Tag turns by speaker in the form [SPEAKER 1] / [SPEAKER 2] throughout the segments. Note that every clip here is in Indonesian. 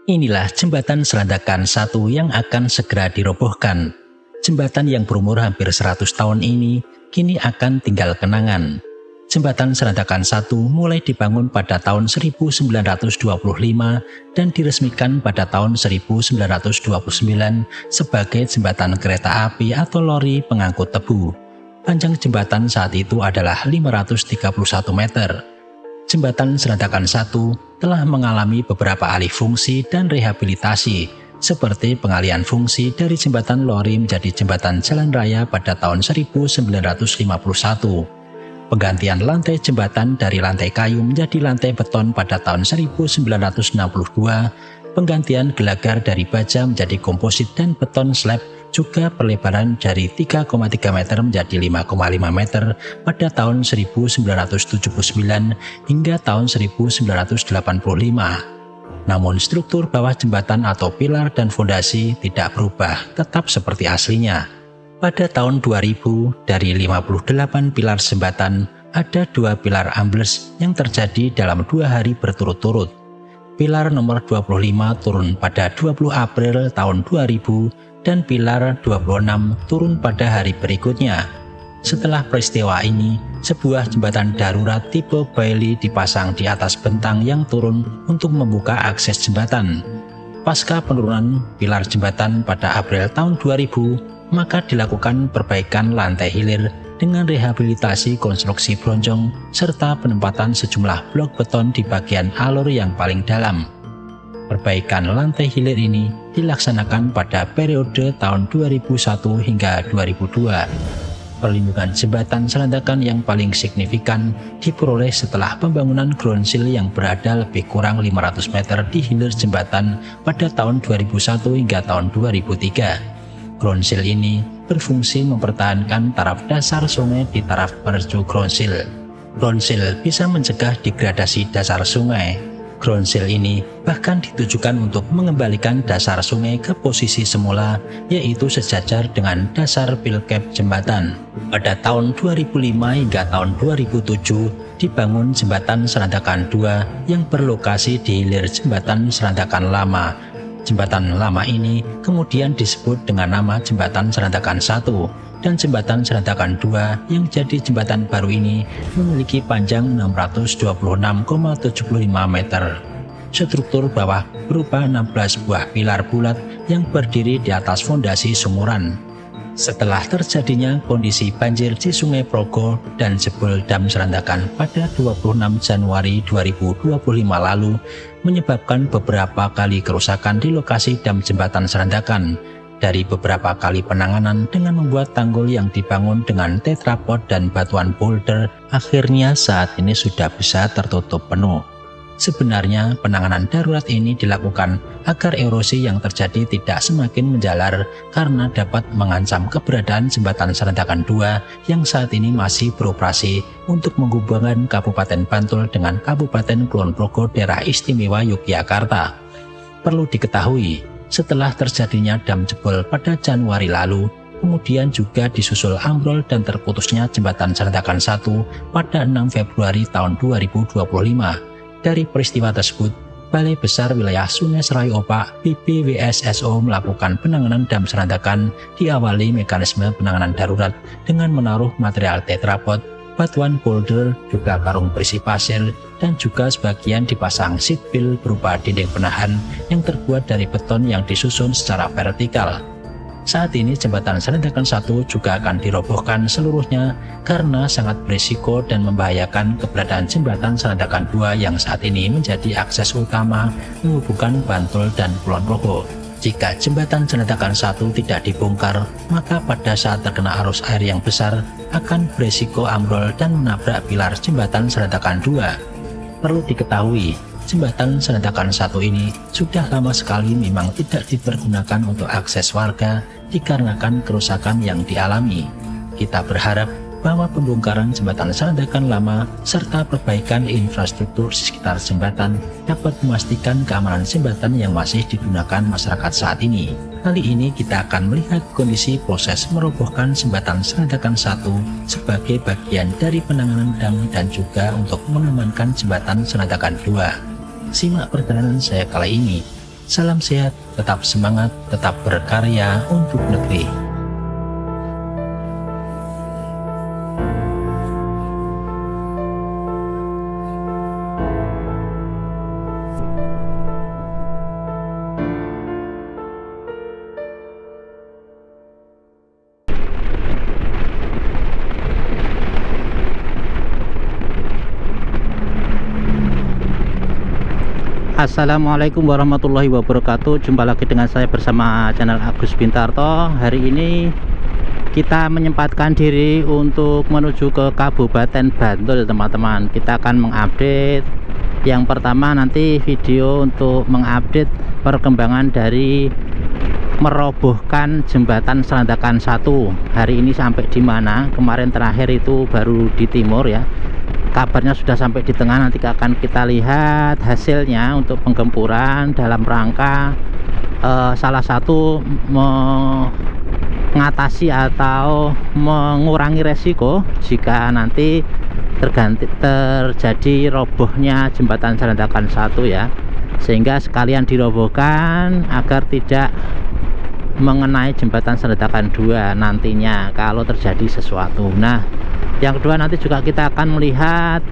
[SPEAKER 1] Inilah jembatan Serandakan 1 yang akan segera dirobohkan. Jembatan yang berumur hampir 100 tahun ini kini akan tinggal kenangan. Jembatan Serandakan 1 mulai dibangun pada tahun 1925 dan diresmikan pada tahun 1929 sebagai jembatan kereta api atau lori pengangkut tebu. Panjang jembatan saat itu adalah 531 meter. Jembatan Serandakan 1 telah mengalami beberapa alih fungsi dan rehabilitasi, seperti pengalihan fungsi dari jembatan lori menjadi jembatan jalan raya pada tahun 1951, penggantian lantai jembatan dari lantai kayu menjadi lantai beton pada tahun 1962, penggantian gelagar dari baja menjadi komposit dan beton slab, juga perlebaran dari 3,3 meter menjadi 5,5 meter pada tahun 1979 hingga tahun 1985. Namun struktur bawah jembatan atau pilar dan fondasi tidak berubah, tetap seperti aslinya. Pada tahun 2000, dari 58 pilar jembatan, ada 2 pilar ambles yang terjadi dalam 2 hari berturut-turut. Pilar nomor 25 turun pada 20 April tahun 2000 dan pilar 26 turun pada hari berikutnya. Setelah peristiwa ini, sebuah jembatan darurat tipe Bailey dipasang di atas bentang yang turun untuk membuka akses jembatan. Pasca penurunan pilar jembatan pada April tahun 2000, maka dilakukan perbaikan lantai hilir dengan rehabilitasi konstruksi bronjong serta penempatan sejumlah blok beton di bagian alur yang paling dalam. Perbaikan lantai hilir ini dilaksanakan pada periode tahun 2001 hingga 2002. Perlindungan jembatan Serandakan yang paling signifikan diperoleh setelah pembangunan ground seal yang berada lebih kurang 500 meter di hilir jembatan pada tahun 2001 hingga tahun 2003. Ground seal ini berfungsi mempertahankan taraf dasar sungai di taraf menuju ground seal. Ground seal bisa mencegah degradasi dasar sungai. Ground seal ini bahkan ditujukan untuk mengembalikan dasar sungai ke posisi semula, yaitu sejajar dengan dasar pilkap jembatan. Pada tahun 2005 hingga tahun 2007 dibangun jembatan Serandakan 2 yang berlokasi di hilir jembatan Serandakan Lama. Jembatan lama ini kemudian disebut dengan nama Jembatan Serandakan 1, dan Jembatan Serandakan 2 yang jadi jembatan baru ini memiliki panjang 626,75 meter. Struktur bawah berupa 16 buah pilar bulat yang berdiri di atas fondasi sumuran. Setelah terjadinya kondisi banjir di Sungai Progo dan jebol dam Serandakan pada 26 Januari 2025 lalu, menyebabkan beberapa kali kerusakan di lokasi dam jembatan Serandakan. Dari beberapa kali penanganan dengan membuat tanggul yang dibangun dengan tetrapod dan batuan boulder, akhirnya saat ini sudah bisa tertutup penuh. Sebenarnya penanganan darurat ini dilakukan agar erosi yang terjadi tidak semakin menjalar karena dapat mengancam keberadaan jembatan Serandakan 2 yang saat ini masih beroperasi untuk menghubungkan Kabupaten Bantul dengan Kabupaten Kulon Progo daerah istimewa Yogyakarta. Perlu diketahui, setelah terjadinya dam jebol pada Januari lalu, kemudian juga disusul ambrol dan terputusnya jembatan Serandakan 1 pada 6 Februari tahun 2025. Dari peristiwa tersebut, Balai Besar Wilayah Sungai Serai Opak BBWSSO melakukan penanganan dam Serandakan, diawali mekanisme penanganan darurat dengan menaruh material tetrapod, batuan boulder, juga karung berisi pasir, dan juga sebagian dipasang seat pile berupa dinding penahan yang terbuat dari beton yang disusun secara vertikal. Saat ini jembatan Serandakan 1 juga akan dirobohkan seluruhnya karena sangat berisiko dan membahayakan keberadaan jembatan Serandakan 2 yang saat ini menjadi akses utama menghubungkan Bantul dan Kulon Progo. Jika jembatan Serandakan 1 tidak dibongkar, maka pada saat terkena arus air yang besar akan berisiko ambrol dan menabrak pilar jembatan Serandakan 2. Perlu diketahui, jembatan Serandakan 1 ini sudah lama sekali memang tidak dipergunakan untuk akses warga dikarenakan kerusakan yang dialami. Kita berharap bahwa pembongkaran jembatan Serandakan lama serta perbaikan infrastruktur di sekitar jembatan dapat memastikan keamanan jembatan yang masih digunakan masyarakat saat ini. Kali ini kita akan melihat kondisi proses merobohkan jembatan Serandakan 1 sebagai bagian dari penanganan dam dan juga untuk mengamankan jembatan Serandakan 2. Simak perjalanan saya kali ini. Salam sehat, tetap semangat, tetap berkarya untuk negeri.
[SPEAKER 2] Assalamualaikum warahmatullahi wabarakatuh. Jumpa lagi dengan saya bersama channel Agus Bintarto. Hari ini kita menyempatkan diri untuk menuju ke Kabupaten Bantul, teman-teman. Kita akan mengupdate. Yang pertama nanti video untuk mengupdate perkembangan dari merobohkan jembatan Selandakan 1. Hari ini sampai di mana? Kemarin terakhir itu baru di timur ya. Kabarnya sudah sampai di tengah, nanti akan kita lihat hasilnya untuk penggempuran dalam rangka salah satu mengatasi atau mengurangi resiko jika nanti terjadi robohnya jembatan Selandakan 1 ya, sehingga sekalian dirobohkan agar tidak mengenai jembatan Selandakan 2 nantinya kalau terjadi sesuatu. Nah, yang kedua nanti juga kita akan melihat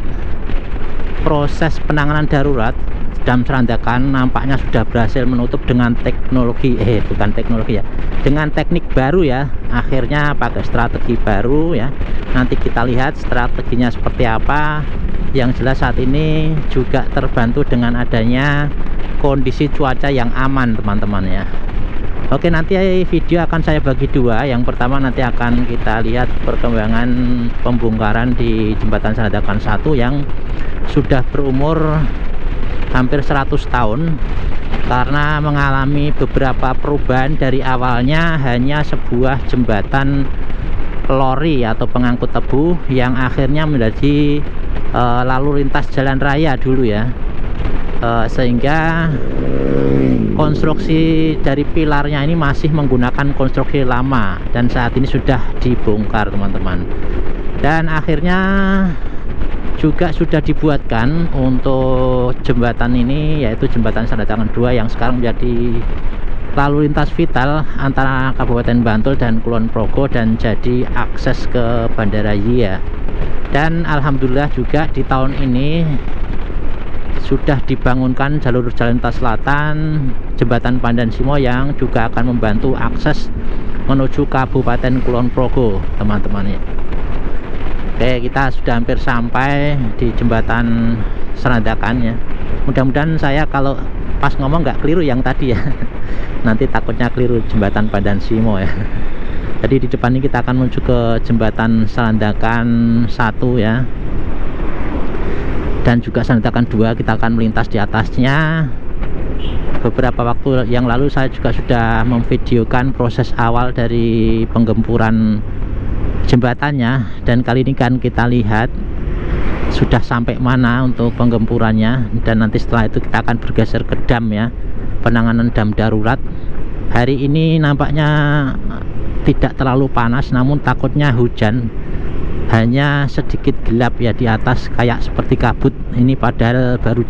[SPEAKER 2] proses penanganan darurat dam Selandakan. Nampaknya sudah berhasil menutup dengan teknologi dengan teknik baru ya. Akhirnya pakai strategi baru ya. Nanti kita lihat strateginya seperti apa. Yang jelas saat ini juga terbantu dengan adanya kondisi cuaca yang aman, teman-teman ya. Oke, nanti video akan saya bagi dua. Yang pertama nanti akan kita lihat perkembangan pembongkaran di jembatan Selandakan 1 yang sudah berumur hampir 100 tahun karena mengalami beberapa perubahan. Dari awalnya hanya sebuah jembatan lori atau pengangkut tebu yang akhirnya menjadi lalu lintas jalan raya dulu ya. Sehingga konstruksi dari pilarnya ini masih menggunakan konstruksi lama dan saat ini sudah dibongkar, teman-teman. Dan akhirnya juga sudah dibuatkan untuk jembatan ini, yaitu jembatan Selandakan 2 yang sekarang menjadi lalu lintas vital antara Kabupaten Bantul dan Kulon Progo dan jadi akses ke Bandara Yia. Dan alhamdulillah juga di tahun ini sudah dibangunkan jalur jalan lintas selatan jembatan Pandan Simo yang juga akan membantu akses menuju Kabupaten Kulon Progo, teman-teman ya. Oke, kita sudah hampir sampai di jembatan Selandakan ya. Mudah-mudahan saya kalau pas ngomong nggak keliru yang tadi ya. Nanti takutnya keliru jembatan Pandan Simo ya. Jadi di depan ini kita akan menuju ke jembatan Selandakan 1 ya. Dan juga Selandakan 2 kita akan melintas di atasnya. Beberapa waktu yang lalu saya juga sudah memvideokan proses awal dari penggempuran jembatannya, dan kali ini kan kita lihat sudah sampai mana untuk penggempurannya. Dan nanti setelah itu kita akan bergeser ke dam ya, penanganan dam darurat. Hari ini nampaknya tidak terlalu panas, namun takutnya hujan. Hanya sedikit gelap ya di atas, kayak seperti kabut. Ini padahal baru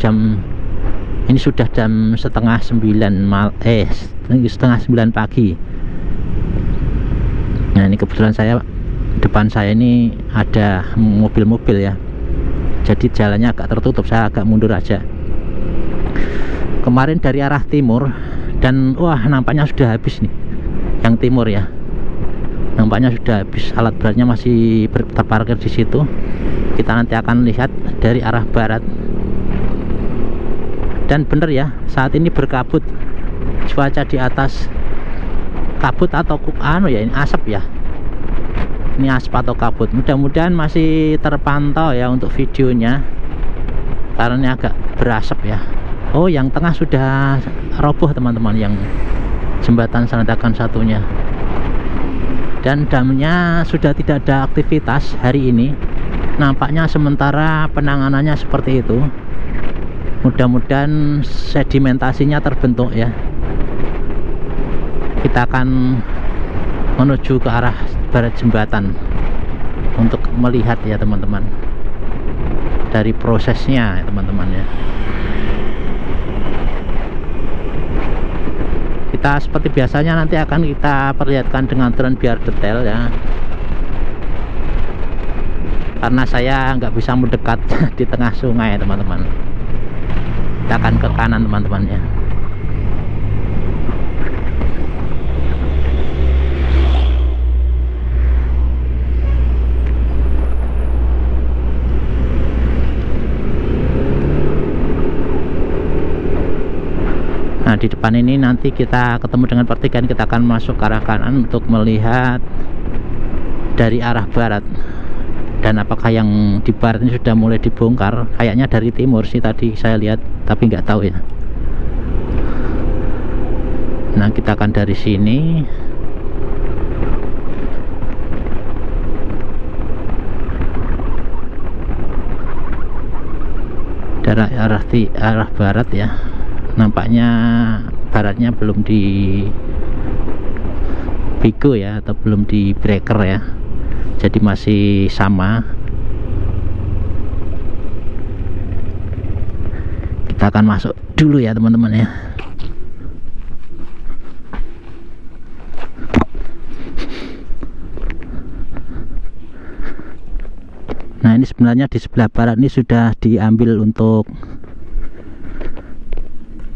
[SPEAKER 2] ini sudah jam setengah 9 pagi. Nah, ini kebetulan depan saya ini ada mobil-mobil ya, jadi jalannya agak tertutup. Saya agak mundur aja. Kemarin dari arah timur, dan wah nampaknya sudah habis nih yang timur ya. Nampaknya sudah habis, alat beratnya masih terparkir di situ. Kita nanti akan lihat dari arah barat. Dan bener ya, saat ini berkabut. Cuaca di atas kabut atau ini asap ya. Ini asap atau kabut. Mudah-mudahan masih terpantau ya untuk videonya, karena ini agak berasap ya. Oh, yang tengah sudah roboh, teman-teman, yang jembatan Selandakan 1-nya. Dan damnya sudah tidak ada aktivitas hari ini. Nampaknya sementara penanganannya seperti itu. Mudah-mudahan sedimentasinya terbentuk ya. Kita akan menuju ke arah barat jembatan untuk melihat ya, teman-teman, dari prosesnya ya, teman-teman ya. kita seperti biasanya nanti akan kita perlihatkan dengan drone biar detail ya, karena saya nggak bisa mendekat di tengah sungai teman-teman. Kita akan ke kanan teman-teman ya. Nah, di depan ini nanti kita ketemu dengan pertigaan, kita akan masuk ke arah kanan untuk melihat dari arah barat. Dan apakah yang di barat ini sudah mulai dibongkar? Kayaknya dari timur sih tadi saya lihat, tapi nggak tahu ya. Nah, kita akan dari sini. Dari arah barat ya. Nampaknya baratnya belum di bigo ya, atau belum di breaker ya, jadi masih sama. Kita akan masuk dulu ya teman-teman ya. Nah, ini sebenarnya di sebelah barat ini sudah diambil untuk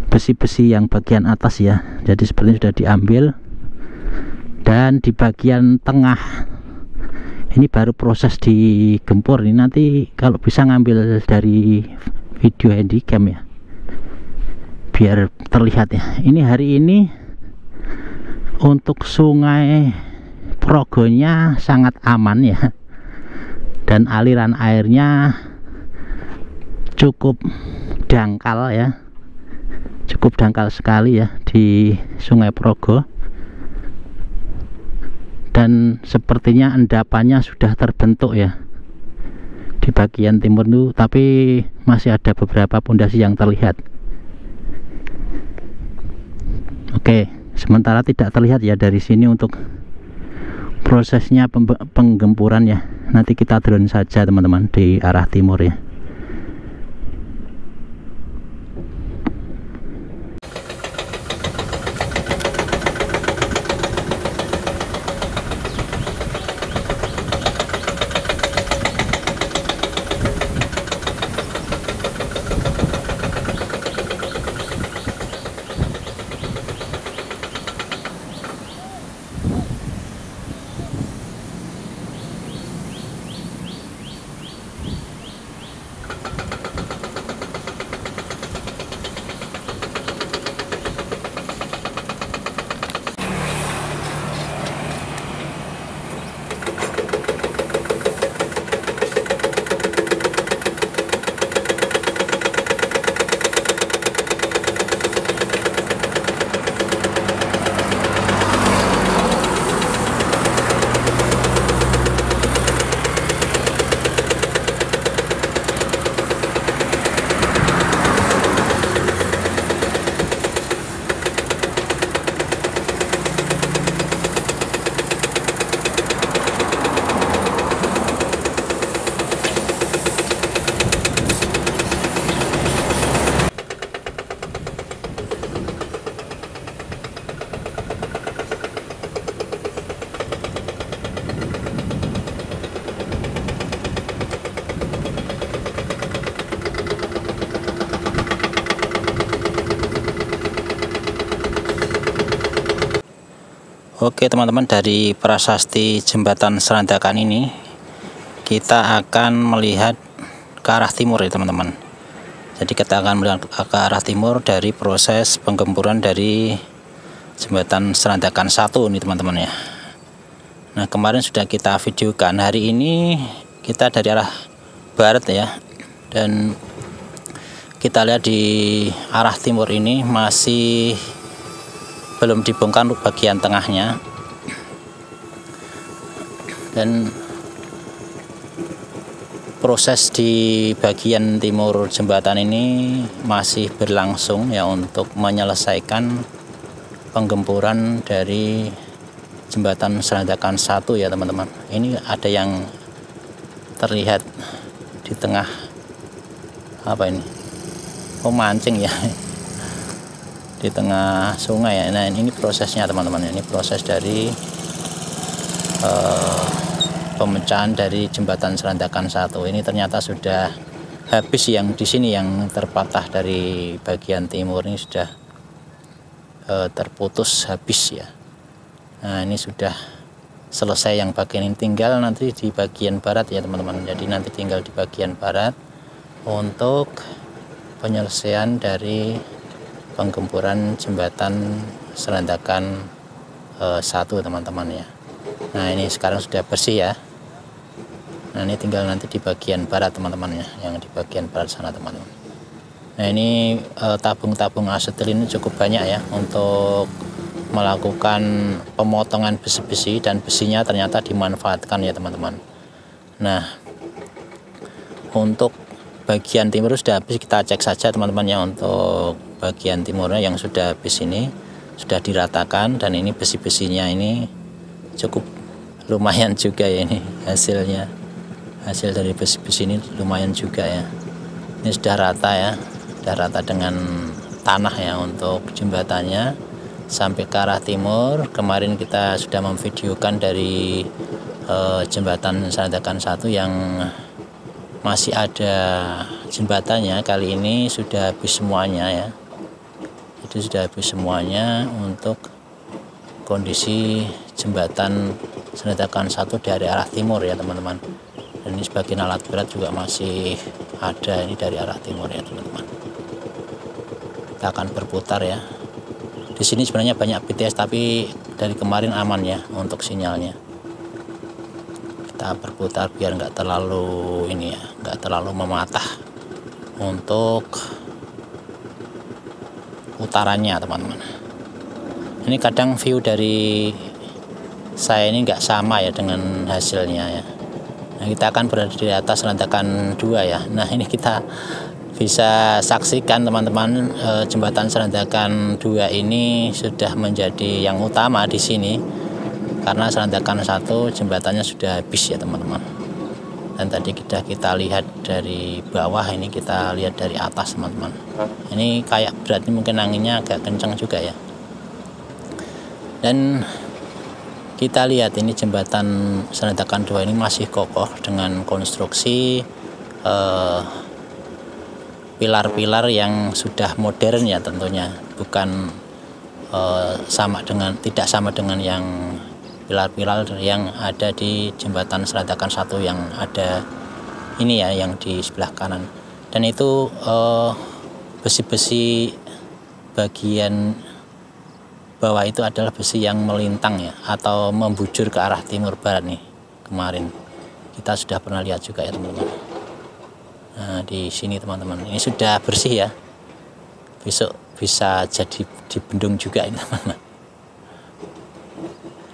[SPEAKER 2] besi-besi yang bagian atas ya, jadi sepertinya sudah diambil. Dan di bagian tengah ini baru proses digempur. Ini nanti kalau bisa ngambil dari video handycam ya, biar terlihat ya. Ini hari ini untuk sungai Progonya sangat aman ya, dan aliran airnya cukup dangkal ya, cukup dangkal sekali ya di Sungai Progo. Dan sepertinya endapannya sudah terbentuk ya di bagian timur itu, tapi masih ada beberapa pondasi yang terlihat. Oke, sementara tidak terlihat ya dari sini untuk prosesnya penggempuran ya. Nanti kita drone saja teman-teman di arah timur ya. Oke teman-teman, dari prasasti jembatan Serandakan ini kita akan melihat ke arah timur ya teman-teman. Jadi kita akan melihat ke arah timur dari proses penggemburan dari jembatan Serandakan 1 ini teman-teman ya. Nah, kemarin sudah kita videokan, hari ini kita dari arah barat ya, dan kita lihat di arah timur ini masih belum dibongkar untuk bagian tengahnya, dan proses di bagian timur jembatan ini masih berlangsung ya untuk menyelesaikan penggemburan dari jembatan Serandakan 1 ya teman-teman. Ini ada yang terlihat di tengah, apa ini, mancing ya. di tengah sungai ya. Nah ini prosesnya teman-teman, ini proses dari pemecahan dari jembatan Serandakan 1 ini ternyata sudah habis. Yang di sini yang terpatah dari bagian timur ini sudah terputus habis ya. Nah ini sudah selesai yang bagian ini, tinggal nanti di bagian barat ya teman-teman. Jadi nanti tinggal di bagian barat untuk penyelesaian dari penggemburan jembatan Serandakan 1 teman-teman ya. Nah ini sekarang sudah bersih ya. Nah ini tinggal nanti di bagian barat teman-teman ya, yang di bagian barat sana teman-teman. Nah ini tabung-tabung asetil ini cukup banyak ya untuk melakukan pemotongan besi-besi, dan besinya ternyata dimanfaatkan ya teman-teman. Nah untuk bagian timur sudah habis, kita cek saja teman-teman ya. Untuk bagian timurnya yang sudah habis ini sudah diratakan, dan ini besi-besinya ini cukup lumayan juga ya, ini hasilnya. Hasil dari besi-besi ini lumayan juga ya. Ini sudah rata ya, sudah rata dengan tanah ya untuk jembatannya sampai ke arah timur. Kemarin kita sudah memvideokan dari jembatan Serandakan 1 yang masih ada jembatannya. Kali ini sudah habis semuanya ya, itu sudah habis semuanya untuk kondisi jembatan Serandakan 1 dari arah timur ya teman-teman. Dan ini sebagian alat berat juga masih ada ini dari arah timur ya teman-teman. Kita akan berputar ya. Di sini sebenarnya banyak BTS, tapi dari kemarin aman ya untuk sinyalnya. Kita berputar biar nggak terlalu ini ya, nggak terlalu mematah untuk putarannya teman-teman. Ini kadang view dari saya ini nggak sama ya dengan hasilnya ya. Nah kita akan berada di atas Serandakan 2 ya. Nah ini kita bisa saksikan teman-teman, jembatan Serandakan 2 ini sudah menjadi yang utama di sini, karena Serandakan 1 jembatannya sudah habis ya teman-teman. Dan tadi kita lihat dari bawah, ini kita lihat dari atas teman-teman. Ini kayak berarti mungkin anginnya agak kencang juga ya. Dan kita lihat ini jembatan Serandakan 2 ini masih kokoh dengan konstruksi pilar-pilar yang sudah modern ya tentunya, bukan tidak sama dengan yang pilar-pilar yang ada di jembatan Serandakan 1 yang ada ini ya, yang di sebelah kanan. Dan itu besi-besi bagian bawah itu adalah besi yang melintang ya, atau membujur ke arah timur barat nih. Kemarin kita sudah pernah lihat juga ya teman-teman. Nah di sini teman-teman, ini sudah bersih ya. Besok bisa jadi dibendung juga ini teman-teman.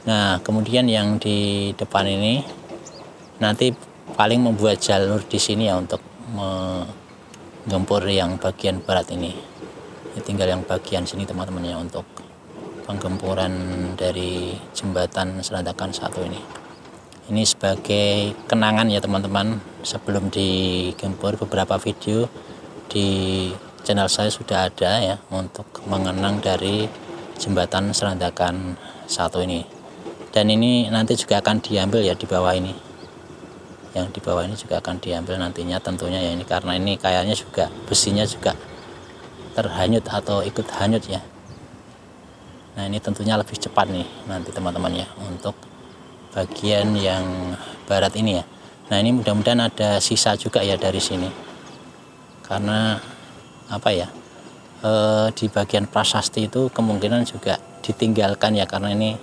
[SPEAKER 2] Nah kemudian yang di depan ini nanti paling membuat jalur di sini ya untuk menggempur yang bagian barat ini. Ini tinggal yang bagian sini teman-teman ya, untuk penggempuran dari jembatan Serandakan 1 ini. Ini sebagai kenangan ya teman-teman, sebelum digempur beberapa video di channel saya sudah ada ya untuk mengenang dari jembatan Serandakan 1 ini. Dan ini nanti juga akan diambil ya di bawah ini. Yang di bawah ini juga akan diambil nantinya tentunya ya, ini karena ini kayaknya juga besinya juga terhanyut atau ikut hanyut ya. Nah ini tentunya lebih cepat nih nanti teman-teman ya untuk bagian yang barat ini ya. Nah ini mudah-mudahan ada sisa juga ya dari sini, karena apa ya, di bagian prasasti itu kemungkinan juga ditinggalkan ya, karena ini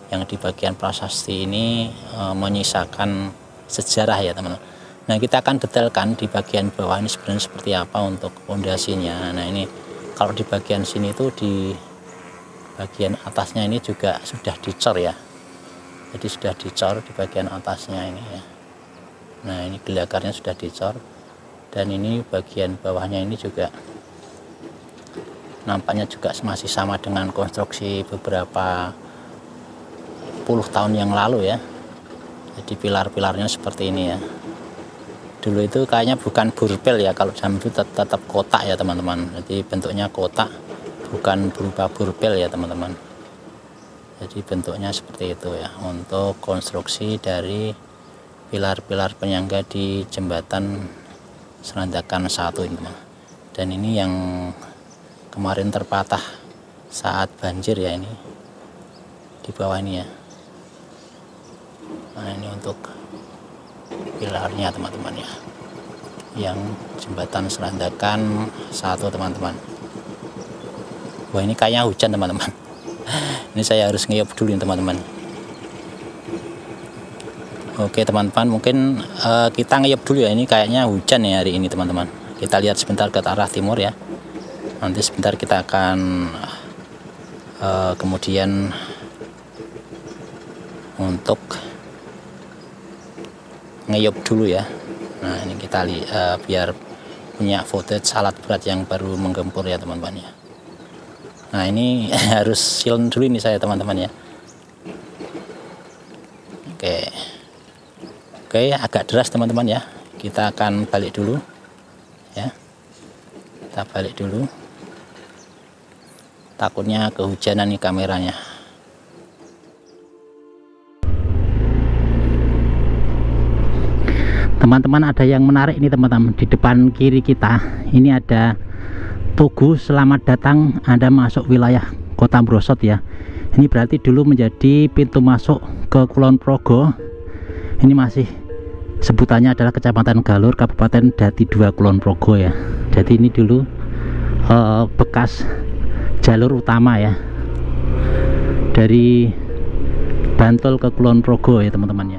[SPEAKER 2] yang di bagian prasasti ini menyisakan sejarah ya teman-teman. Nah kita akan detailkan di bagian bawah ini sebenarnya seperti apa untuk pondasinya. Nah ini kalau di bagian sini itu di bagian atasnya ini juga sudah dicor ya, jadi sudah dicor di bagian atasnya ini ya. Nah ini gelagarnya sudah dicor, dan ini bagian bawahnya ini juga nampaknya juga masih sama dengan konstruksi beberapa puluh tahun yang lalu ya. Jadi pilar-pilarnya seperti ini ya. Dulu itu kayaknya bukan burpel ya, kalau jam itu tetap kotak ya teman-teman. Jadi bentuknya kotak, bukan berupa burbel ya teman-teman. Jadi bentuknya seperti itu ya, untuk konstruksi dari pilar-pilar penyangga di jembatan Selandakan 1 ini teman. Dan ini yang kemarin terpatah saat banjir ya, ini di bawah ini ya. Nah ini untuk pilarnya teman-teman ya, yang jembatan Selandakan 1 teman-teman. Wah ini kayaknya hujan teman-teman. Ini saya harus ngeyop dulu teman-teman. Oke teman-teman, mungkin kita ngeyop dulu ya, ini kayaknya hujan ya hari ini teman-teman. Kita lihat sebentar ke arah timur ya, nanti sebentar kita akan kemudian untuk ngeyop dulu ya. Nah ini kita lihat biar punya footage alat berat yang baru menggempur ya teman-teman ya. Nah ini harus silent dulu ini saya teman-teman ya. Oke, agak deras teman-teman ya. Kita akan balik dulu ya. Kita balik dulu. Takutnya kehujanan nih kameranya.
[SPEAKER 1] Teman-teman, ada yang menarik ini teman-teman. Di depan kiri kita ini ada tugu selamat datang Anda masuk wilayah Kota Brosot ya. Ini berarti dulu menjadi pintu masuk ke Kulon Progo. Ini masih sebutannya adalah Kecamatan Galur, Kabupaten Dati 2 Kulon Progo ya. Jadi ini dulu bekas jalur utama ya, dari Bantul ke Kulon Progo ya teman-teman ya.